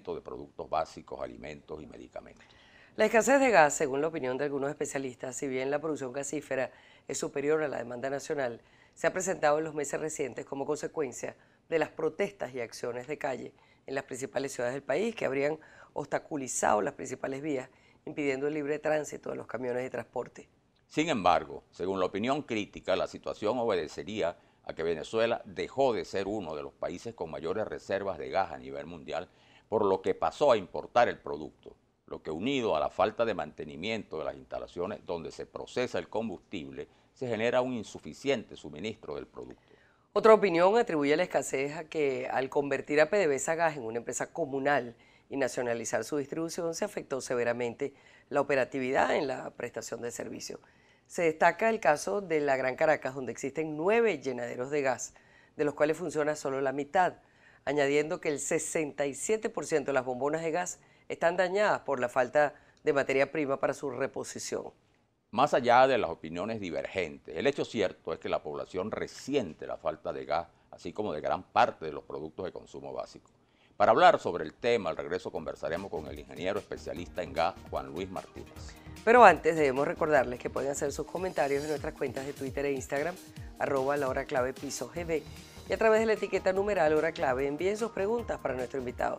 abastecimiento de productos básicos, alimentos y medicamentos. La escasez de gas, según la opinión de algunos especialistas, si bien la producción gasífera es superior a la demanda nacional, se ha presentado en los meses recientes como consecuencia de las protestas y acciones de calle en las principales ciudades del país que habrían obstaculizado las principales vías, impidiendo el libre tránsito de los camiones de transporte. Sin embargo, según la opinión crítica, la situación obedecería a que Venezuela dejó de ser uno de los países con mayores reservas de gas a nivel mundial, por lo que pasó a importar el producto, lo que unido a la falta de mantenimiento de las instalaciones donde se procesa el combustible, se genera un insuficiente suministro del producto. Otra opinión atribuye la escasez a que al convertir a PDVSA Gas en una empresa comunal y nacionalizar su distribución se afectó severamente la operatividad en la prestación de servicio. Se destaca el caso de la Gran Caracas, donde existen 9 llenaderos de gas, de los cuales funciona solo la mitad, añadiendo que el 67% de las bombonas de gas están dañadas por la falta de materia prima para su reposición. Más allá de las opiniones divergentes, el hecho cierto es que la población resiente la falta de gas, así como de gran parte de los productos de consumo básico. Para hablar sobre el tema, al regreso conversaremos con el ingeniero especialista en gas, Juan Luis Martínez. Pero antes debemos recordarles que pueden hacer sus comentarios en nuestras cuentas de Twitter e Instagram, @lahoraclave_piso_gb, y a través de la etiqueta numeral hora clave envíen sus preguntas para nuestro invitado.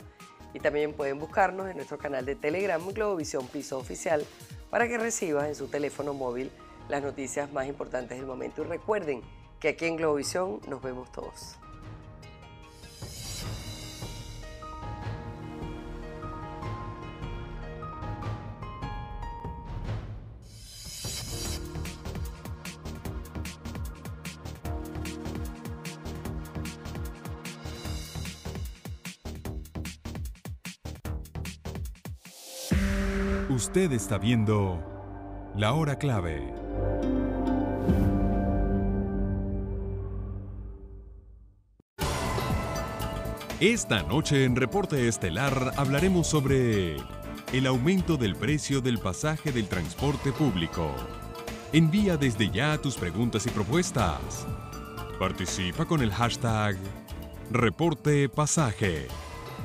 Y también pueden buscarnos en nuestro canal de Telegram Globovisión Piso Oficial para que reciban en su teléfono móvil las noticias más importantes del momento. Y recuerden que aquí en Globovisión nos vemos todos. Usted está viendo La Hora Clave. Esta noche en Reporte Estelar hablaremos sobre el aumento del precio del pasaje del transporte público. Envía desde ya tus preguntas y propuestas. Participa con el hashtag Reporte Pasaje.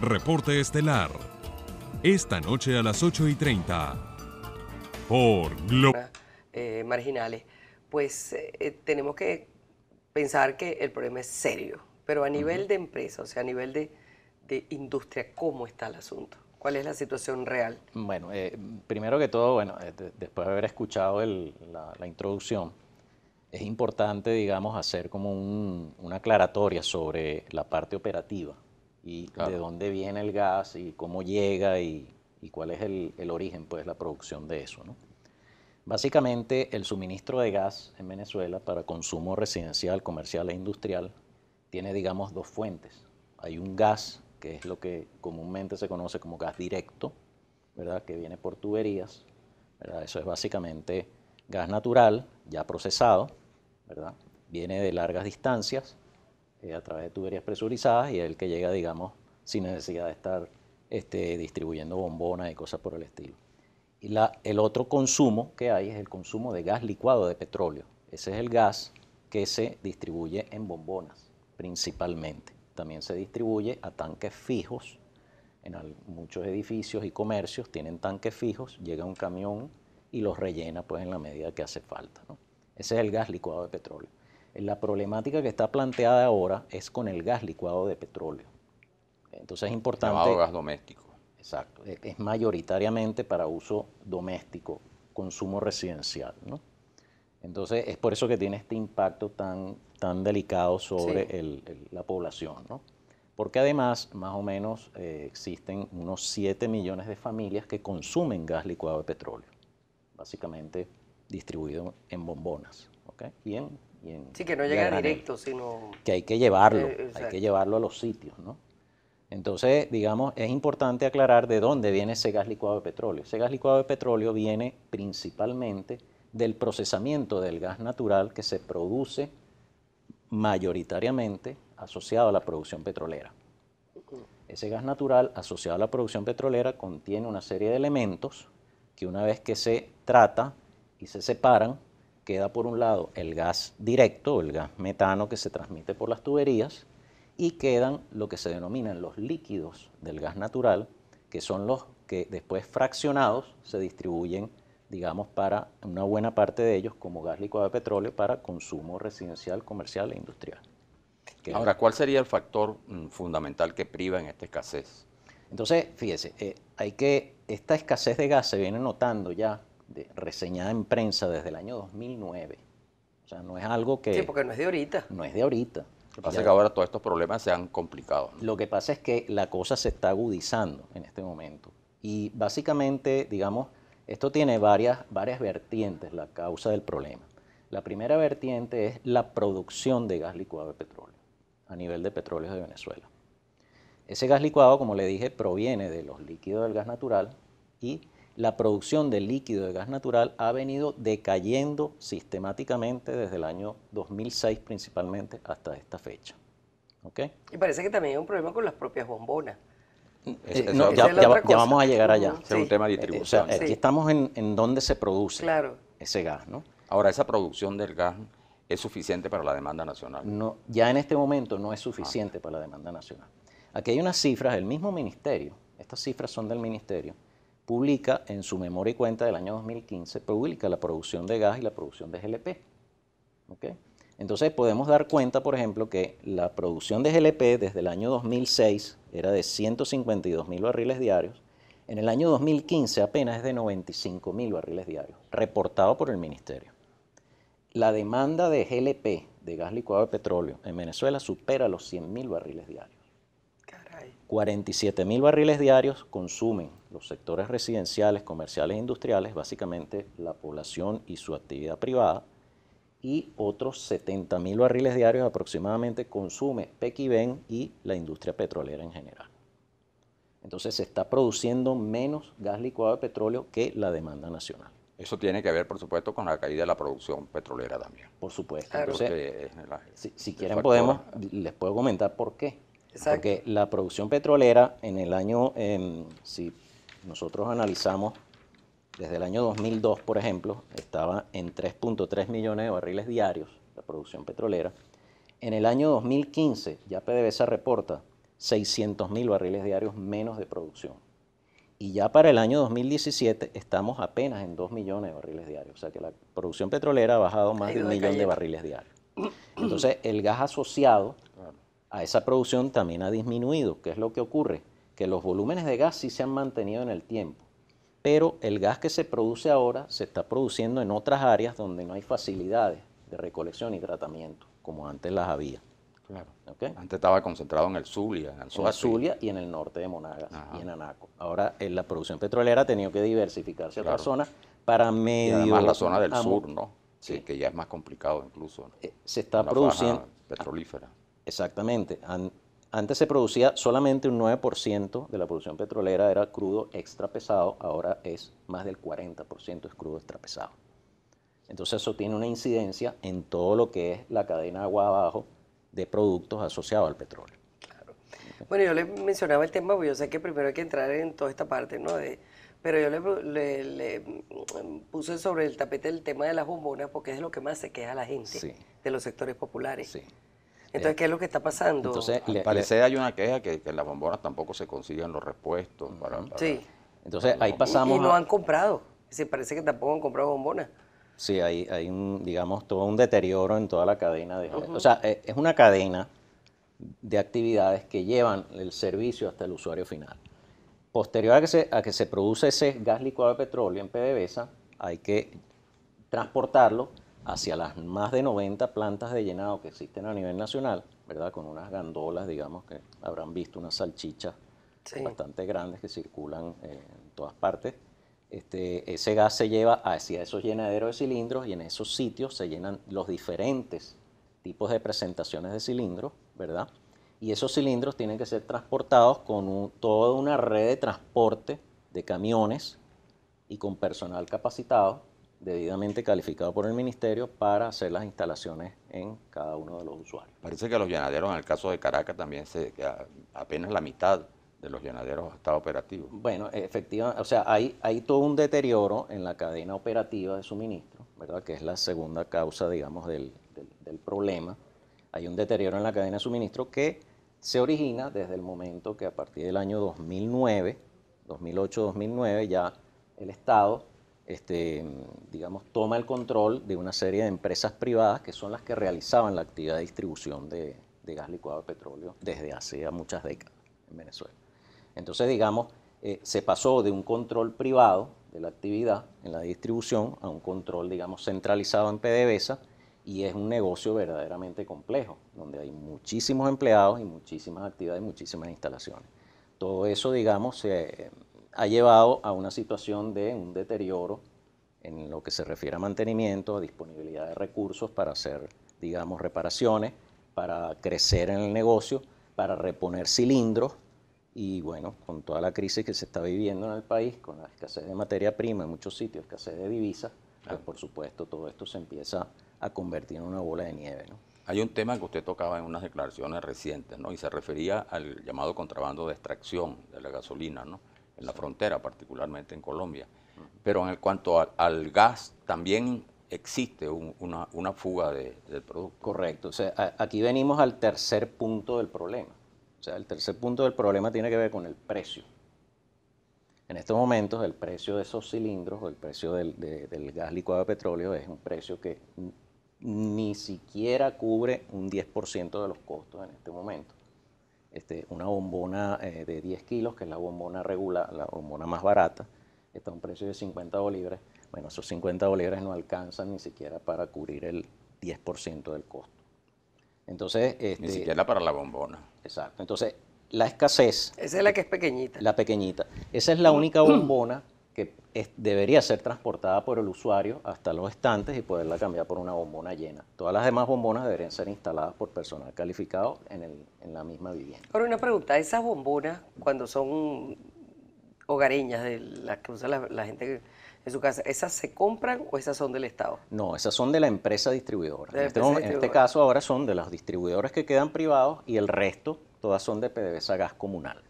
Reporte Estelar. Esta noche a las 8:30 por Marginales, pues tenemos que pensar que el problema es serio, pero a nivel de empresa, o sea, a nivel de industria, ¿cómo está el asunto? ¿Cuál es la situación real? Bueno, primero que todo, bueno, después de haber escuchado la introducción, es importante, digamos, hacer como una aclaratoria sobre la parte operativa y de dónde viene el gas y cómo llega y cuál es el origen, pues, la producción de eso, ¿no? Básicamente, el suministro de gas en Venezuela para consumo residencial, comercial e industrial tiene, digamos, dos fuentes. Hay un gas, que es lo que comúnmente se conoce como gas directo, ¿verdad?, que viene por tuberías, ¿verdad? Eso es básicamente gas natural, ya procesado, ¿verdad? Viene de largas distancias, a través de tuberías presurizadas y es el que llega, digamos, sin necesidad de estar distribuyendo bombonas y cosas por el estilo. Y el otro consumo que hay es el consumo de gas licuado de petróleo. Ese es el gas que se distribuye en bombonas, principalmente. También se distribuye a tanques fijos. Muchos edificios y comercios tienen tanques fijos, llega un camión y los rellena, pues, en la medida que hace falta, ¿no? Ese es el gas licuado de petróleo. La problemática que está planteada ahora es con el gas licuado de petróleo. Entonces es importante... Llamado gas doméstico. Exacto. Es mayoritariamente para uso doméstico, consumo residencial, ¿no? Entonces es por eso que tiene este impacto tan delicado sobre la población, ¿no? Porque además, más o menos, existen unos 7 millones de familias que consumen gas licuado de petróleo, básicamente distribuido en bombonas, ¿ok? Sí, que no llega directo, sino... Que hay que llevarlo a los sitios, ¿no? Entonces, digamos, es importante aclarar de dónde viene ese gas licuado de petróleo. Ese gas licuado de petróleo viene principalmente del procesamiento del gas natural que se produce mayoritariamente asociado a la producción petrolera. Ese gas natural asociado a la producción petrolera contiene una serie de elementos que una vez que se trata y se separan, queda por un lado el gas directo, el gas metano que se transmite por las tuberías, y quedan lo que se denominan los líquidos del gas natural, que son los que después fraccionados se distribuyen, digamos, para una buena parte de ellos como gas licuado de petróleo para consumo residencial, comercial e industrial. Ahora, ¿cuál sería el factor fundamental que priva en esta escasez? Entonces, fíjese, esta escasez de gas se viene notando ya, reseñada en prensa desde el año 2009. O sea, no es algo que... Sí, porque no es de ahorita. No es de ahorita. Lo que pasa es que ahora todos estos problemas se han complicado, ¿no? Lo que pasa es que la cosa se está agudizando en este momento. Y básicamente, digamos, esto tiene varias vertientes, la causa del problema. La primera vertiente es la producción de gas licuado de petróleo a nivel de petróleos de Venezuela. Ese gas licuado, como le dije, proviene de los líquidos del gas natural y la producción de líquido de gas natural ha venido decayendo sistemáticamente desde el año 2006 principalmente hasta esta fecha. ¿Okay? Y parece que también hay un problema con las propias bombonas. Ya vamos a llegar allá. Ese es un tema de distribución. Aquí estamos en donde se produce ese gas, ¿no? Ahora, ¿esa producción del gas es suficiente para la demanda nacional? No, ya en este momento no es suficiente para la demanda nacional. Aquí hay unas cifras, el mismo ministerio, estas cifras son del ministerio, publica en su memoria y cuenta del año 2015, publica la producción de gas y la producción de GLP. ¿Okay? Entonces podemos dar cuenta, por ejemplo, que la producción de GLP desde el año 2006 era de 152.000 barriles diarios, en el año 2015 apenas es de 95.000 barriles diarios, reportado por el ministerio. La demanda de GLP, de gas licuado de petróleo, en Venezuela supera los 100.000 barriles diarios. 47.000 barriles diarios consumen los sectores residenciales, comerciales e industriales, básicamente la población y su actividad privada, y otros 70.000 barriles diarios aproximadamente consume Pequiven y la industria petrolera en general. Entonces se está produciendo menos gas licuado de petróleo que la demanda nacional. Eso tiene que ver, por supuesto, con la caída de la producción petrolera también. Por supuesto. Claro. Entonces, si quieren les puedo comentar por qué. Exacto. Porque la producción petrolera en el año, si nosotros analizamos desde el año 2002, por ejemplo, estaba en 3.3 millones de barriles diarios la producción petrolera. En el año 2015, ya PDVSA reporta 600.000 barriles diarios menos de producción. Y ya para el año 2017 estamos apenas en 2 millones de barriles diarios. O sea que la producción petrolera ha bajado más de 1 millón de barriles diarios. Entonces, el gas asociado a esa producción también ha disminuido. ¿Qué es lo que ocurre? Que los volúmenes de gas sí se han mantenido en el tiempo, pero el gas que se produce ahora se está produciendo en otras áreas donde no hay facilidades de recolección y tratamiento, como antes las había. Claro. ¿Okay? Antes estaba concentrado en el Zulia, en el Zulia y en el norte de Monagas y en Anaco. Ahora la producción petrolera ha tenido que diversificarse a otras zonas para medio... Y además la zona del sur, ¿no? Sí. Que ya es más complicado incluso, ¿no? Se está produciendo... petrolífera. Exactamente. Antes se producía solamente un 9% de la producción petrolera era crudo extra pesado, ahora es más del 40% es crudo extra pesado. Entonces eso tiene una incidencia en todo lo que es la cadena agua abajo de productos asociados al petróleo. Claro. Bueno, yo le mencionaba el tema, porque yo sé que primero hay que entrar en toda esta parte, ¿no? Pero yo le puse sobre el tapete el tema de las bombonas porque es lo que más se queja la gente de los sectores populares. Sí. Entonces, ¿qué es lo que está pasando? Entonces, al parecer hay una queja que en las bombonas tampoco se consiguen los repuestos. Sí. Entonces, ahí pasamos y no han comprado. Sí, parece que tampoco han comprado bombonas. Sí, hay digamos, todo un deterioro en toda la cadena. O sea, es una cadena de actividades que llevan el servicio hasta el usuario final. Posterior a que se produce ese gas licuado de petróleo en PDVSA, hay que transportarlo hacia las más de 90 plantas de llenado que existen a nivel nacional, ¿verdad? Con unas gandolas, digamos, que habrán visto unas salchichas bastante grandes que circulan en todas partes. Ese gas se lleva hacia esos llenaderos de cilindros y en esos sitios se llenan los diferentes tipos de presentaciones de cilindros, ¿verdad? Y esos cilindros tienen que ser transportados con toda una red de transporte de camiones y con personal capacitado, debidamente calificado por el ministerio para hacer las instalaciones en cada uno de los usuarios. Parece que los llenaderos, en el caso de Caracas, también apenas la mitad de los llenaderos está operativo. Bueno, efectivamente, o sea, hay todo un deterioro en la cadena operativa de suministro, ¿verdad? Que es la segunda causa, digamos, del problema. Hay un deterioro en la cadena de suministro que se origina desde el momento que a partir del año 2009 2008-2009, ya el Estado digamos, toma el control de una serie de empresas privadas que son las que realizaban la actividad de distribución de gas licuado de petróleo desde hace muchas décadas en Venezuela. Entonces, digamos, se pasó de un control privado de la actividad en la distribución a un control, digamos, centralizado en PDVSA, y es un negocio verdaderamente complejo, donde hay muchísimos empleados y muchísimas actividades y muchísimas instalaciones. Todo eso, digamos, se ha llevado a una situación de un deterioro en lo que se refiere a mantenimiento, a disponibilidad de recursos para hacer, digamos, reparaciones, para crecer en el negocio, para reponer cilindros, y bueno, con toda la crisis que se está viviendo en el país, con la escasez de materia prima en muchos sitios, escasez de divisas, pues por supuesto todo esto se empieza a convertir en una bola de nieve, ¿no? Hay un tema que usted tocaba en unas declaraciones recientes, ¿no? Y se refería al llamado contrabando de extracción de la gasolina, ¿no? En la frontera, particularmente en Colombia. Pero en cuanto al gas, también existe una fuga del producto. Correcto. O sea, aquí venimos al tercer punto del problema. O sea, el tercer punto del problema tiene que ver con el precio. En estos momentos, el precio de esos cilindros o el precio del gas licuado de petróleo es un precio que ni siquiera cubre un 10% de los costos en este momento. Una bombona de 10 kilos, que es la bombona regular, la bombona más barata, está a un precio de 50 bolívares. Bueno, esos 50 bolívares no alcanzan ni siquiera para cubrir el 10% del costo. Entonces, ni siquiera para la bombona. Exacto. Entonces, la escasez... Esa es la que es pequeñita. La pequeñita. Esa es la única bombona que debería ser transportada por el usuario hasta los estantes y poderla cambiar por una bombona llena. Todas las demás bombonas deberían ser instaladas por personal calificado en la misma vivienda. Ahora, una pregunta, esas bombonas, cuando son hogareñas, de las que usa la gente en su casa, ¿esas se compran o esas son del Estado? No, esas son de la empresa distribuidora. En este distribuidora. caso ahora son de los distribuidores que quedan privados, y el resto todas son de PDVSA Gas Comunal.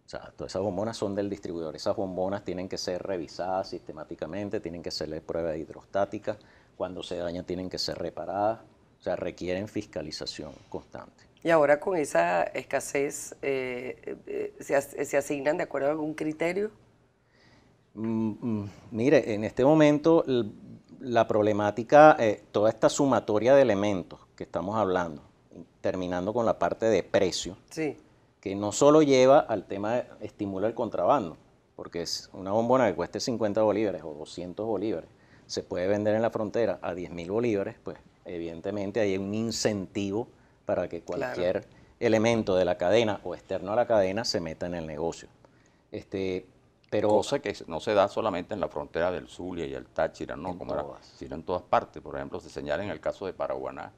O sea, todas esas bombonas son del distribuidor. Esas bombonas tienen que ser revisadas sistemáticamente, tienen que hacerle prueba de hidrostática, cuando se dañan tienen que ser reparadas, o sea, requieren fiscalización constante. Y ahora con esa escasez, ¿se asignan de acuerdo a algún criterio? Mire, en este momento la problemática, toda esta sumatoria de elementos que estamos hablando, terminando con la parte de precio, sí, que no solo lleva al tema estimula el contrabando, porque es una bombona que cueste 50 bolívares o 200 bolívares, se puede vender en la frontera a 10.000 bolívares, pues evidentemente hay un incentivo para que cualquier elemento de la cadena o externo a la cadena se meta en el negocio. Pero cosa que no se da solamente en la frontera del Zulia y el Táchira, ¿no? Sino en todas partes. Por ejemplo, se señala en el caso de Paraguaná,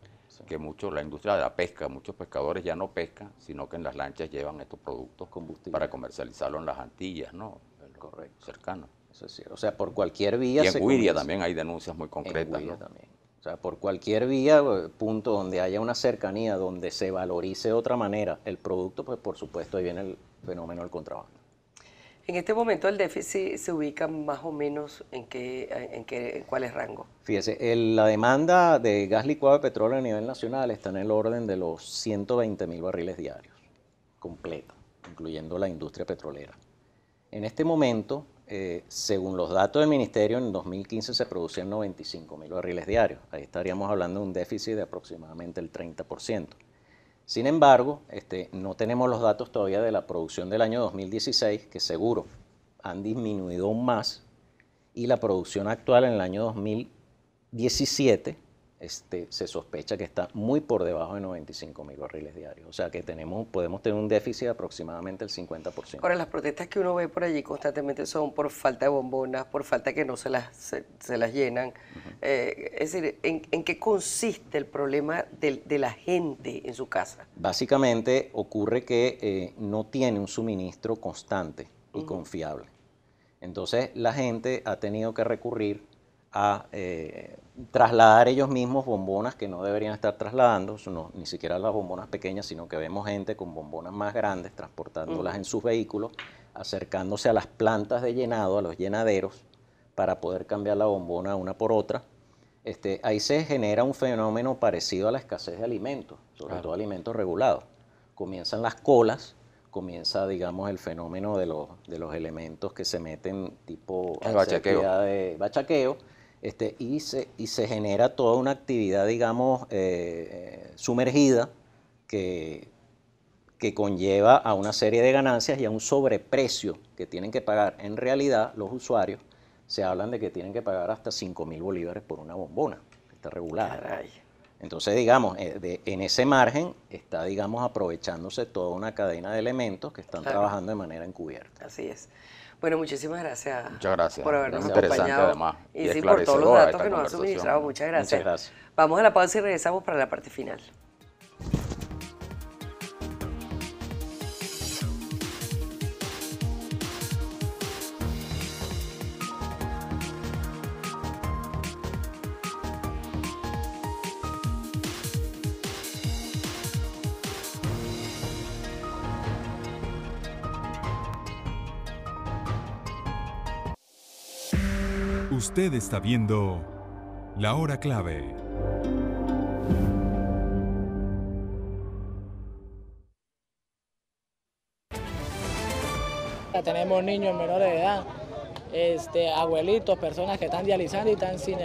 que la industria de la pesca, muchos pescadores ya no pescan, sino que en las lanchas llevan estos productos para comercializarlo en las Antillas, ¿no? Correcto. Cercano. Eso es cierto. O sea, por cualquier vía... Y en Guiria también hay denuncias muy concretas, en Guiria ¿no? También. O sea, por cualquier vía, punto donde haya una cercanía, donde se valorice de otra manera el producto, pues por supuesto ahí viene el fenómeno del contrabando. En este momento el déficit se ubica más o menos en cuáles rangos. Fíjese, la demanda de gas licuado de petróleo a nivel nacional está en el orden de los 120.000 barriles diarios, completa, incluyendo la industria petrolera. En este momento, según los datos del Ministerio, en 2015 se producían 95.000 barriles diarios. Ahí estaríamos hablando de un déficit de aproximadamente el 30%. Sin embargo, no tenemos los datos todavía de la producción del año 2016, que seguro han disminuido aún más, y la producción actual en el año 2017 se sospecha que está muy por debajo de 95.000 barriles diarios. O sea que podemos tener un déficit de aproximadamente el 50%. Ahora, las protestas que uno ve por allí constantemente son por falta de bombonas, por falta que no se las llenan. Es decir, ¿en qué consiste el problema de la gente en su casa? Básicamente ocurre que no tiene un suministro constante y confiable. Entonces la gente ha tenido que recurrir a trasladar ellos mismos bombonas que no deberían estar trasladando, ni siquiera las bombonas pequeñas, sino que vemos gente con bombonas más grandes transportándolas en sus vehículos, acercándose a las plantas de llenado, a los llenaderos, para poder cambiar la bombona una por otra. Ahí se genera un fenómeno parecido a la escasez de alimentos, sobre todo alimentos regulados. Comienzan las colas, comienza, digamos, el fenómeno de los elementos que se meten tipo el bachaqueo. actividad de bachaqueo, y se genera toda una actividad, digamos, sumergida que conlleva a una serie de ganancias y a un sobreprecio que tienen que pagar. En realidad, los usuarios se hablan de que tienen que pagar hasta 5.000 bolívares por una bombona, que está regulada. Caray. Entonces, digamos, en ese margen está, digamos, aprovechándose toda una cadena de elementos que están trabajando de manera encubierta. Así es. Bueno, muchísimas gracias. Muchas gracias. Por habernos Muy interesante, acompañado. además, Y y sí, por todos los esclarecedora datos esta que nos ha conversación. suministrado. Muchas gracias. Muchas gracias. Vamos a la pausa y regresamos para la parte final. Usted está viendo La Hora Clave. Tenemos niños menores de edad, abuelitos, personas que están dializando y están sin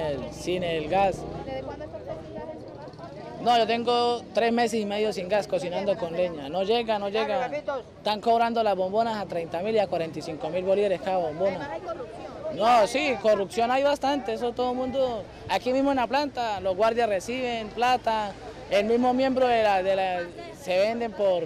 el gas. ¿Desde cuándo está usted sin gas en su casa? No, yo tengo 3 meses y medio sin gas, cocinando con leña. No llega. Están cobrando las bombonas a 30.000 y a 45.000 bolívares cada bombona. Además hay corrupción. No, sí, corrupción hay bastante, eso todo el mundo. Aquí mismo en la planta, los guardias reciben plata, el mismo miembro se venden por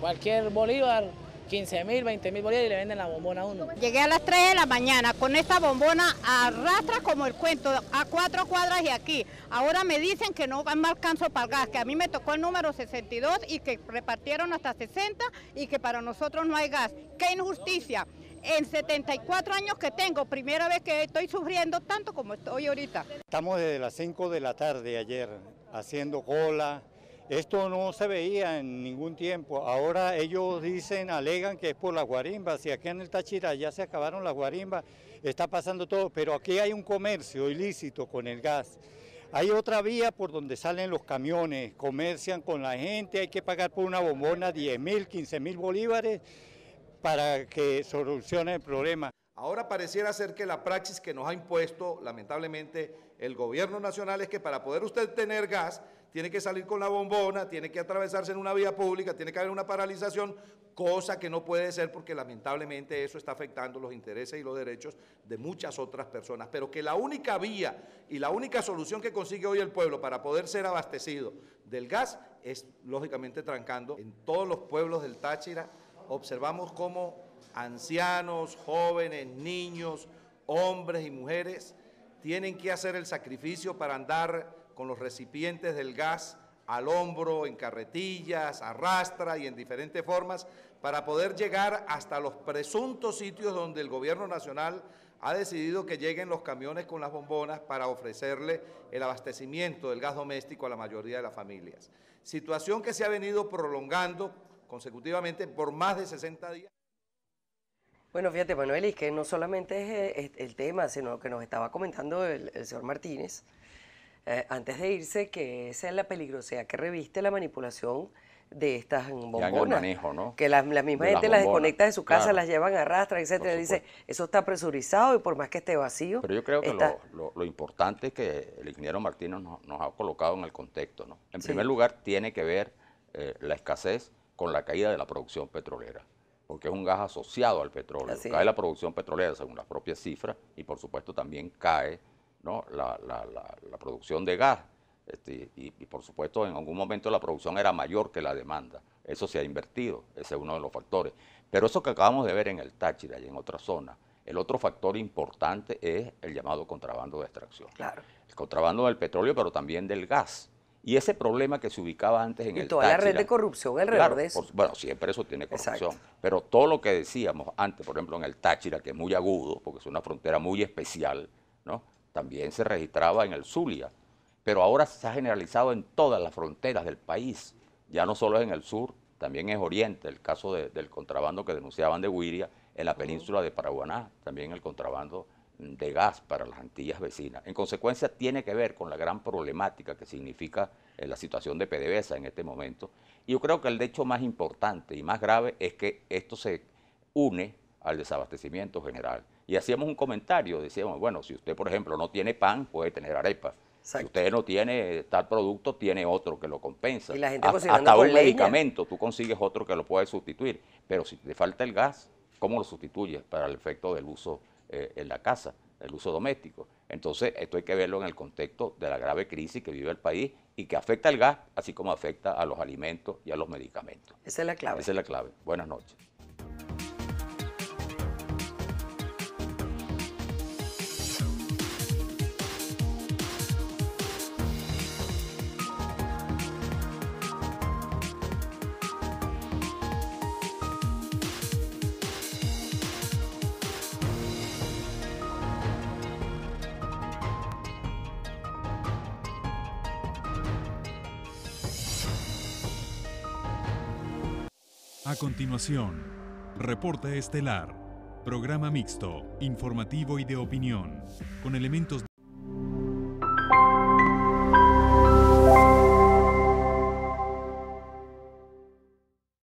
cualquier bolívar, 15.000, 20.000 bolívares y le venden la bombona a uno. Llegué a las 3 de la mañana con esta bombona, arrastra como el cuento, a 4 cuadras de aquí. Ahora me dicen que no me alcanzo para el gas, que a mí me tocó el número 62 y que repartieron hasta 60 y que para nosotros no hay gas. ¡Qué injusticia! En 74 años que tengo, primera vez que estoy sufriendo tanto como estoy ahorita. Estamos desde las 5 de la tarde ayer haciendo cola. Esto no se veía en ningún tiempo. Ahora ellos alegan que es por las guarimbas. Y aquí en el Táchira ya se acabaron las guarimbas, está pasando todo. Pero aquí hay un comercio ilícito con el gas. Hay otra vía por donde salen los camiones, comercian con la gente, hay que pagar por una bombona 10.000, 15.000 bolívares para que solucione el problema. Ahora pareciera ser que la praxis que nos ha impuesto, lamentablemente, el gobierno nacional es que para poder usted tener gas, tiene que salir con la bombona, tiene que atravesarse en una vía pública, tiene que haber una paralización, cosa que no puede ser porque lamentablemente eso está afectando los intereses y los derechos de muchas otras personas. Pero que la única vía y la única solución que consigue hoy el pueblo para poder ser abastecido del gas es, lógicamente, trancando. En todos los pueblos del Táchira observamos cómo ancianos, jóvenes, niños, hombres y mujeres tienen que hacer el sacrificio para andar con los recipientes del gas al hombro, en carretillas, arrastra y en diferentes formas para poder llegar hasta los presuntos sitios donde el gobierno nacional ha decidido que lleguen los camiones con las bombonas para ofrecerle el abastecimiento del gas doméstico a la mayoría de las familias. Situación que se ha venido prolongando consecutivamente por más de 60 días. Bueno, fíjate, Manuel, y que no solamente es el tema, sino lo que nos estaba comentando el señor Martínez, antes de irse, que esa es la peligrosidad que reviste la manipulación de estas bombonas. Y el manejo, ¿no? Que la misma gente las desconecta de su casa, las llevan, arrastran, etcétera. Dice, eso está presurizado y por más que esté vacío. Pero yo creo que lo importante es que el ingeniero Martínez nos ha colocado en el contexto, ¿no? En primer lugar, tiene que ver la escasez con la caída de la producción petrolera, porque es un gas asociado al petróleo. Cae la producción petrolera según las propias cifras y por supuesto también cae, ¿no?, la producción de gas. Y por supuesto en algún momento la producción era mayor que la demanda. Eso se ha invertido, ese es uno de los factores. Pero eso que acabamos de ver en el Táchira y en otras zonas, el otro factor importante es el llamado contrabando de extracción. Claro. El contrabando del petróleo, pero también del gas. Y ese problema que se ubicaba antes en el Táchira. Y toda la red de corrupción alrededor de eso. Bueno, siempre eso tiene corrupción. Exacto. Pero todo lo que decíamos antes, por ejemplo, en el Táchira, que es muy agudo, porque es una frontera muy especial, ¿no?, también se registraba en el Zulia. Pero ahora se ha generalizado en todas las fronteras del país. Ya no solo es en el sur, también es oriente. El caso del contrabando que denunciaban de Guiria, en la península de Paraguaná, también el contrabando de gas para las Antillas vecinas. En consecuencia, tiene que ver con la gran problemática que significa la situación de PDVSA en este momento. Y yo creo que el hecho más importante y más grave es que esto se une al desabastecimiento general. Y hacíamos un comentario, decíamos, bueno, si usted, por ejemplo, no tiene pan, puede tener arepa. Exacto. Si usted no tiene tal producto, tiene otro que lo compensa. Y la gente hasta un medicamento, tú consigues otro que lo puede sustituir. Pero si te falta el gas, ¿cómo lo sustituyes para el efecto del uso en la casa, el uso doméstico? Entonces, esto hay que verlo en el contexto de la grave crisis que vive el país y que afecta al gas, así como afecta a los alimentos y a los medicamentos. Esa es la clave. Esa es la clave. Buenas noches. A continuación, Reporte Estelar, programa mixto, informativo y de opinión, con elementos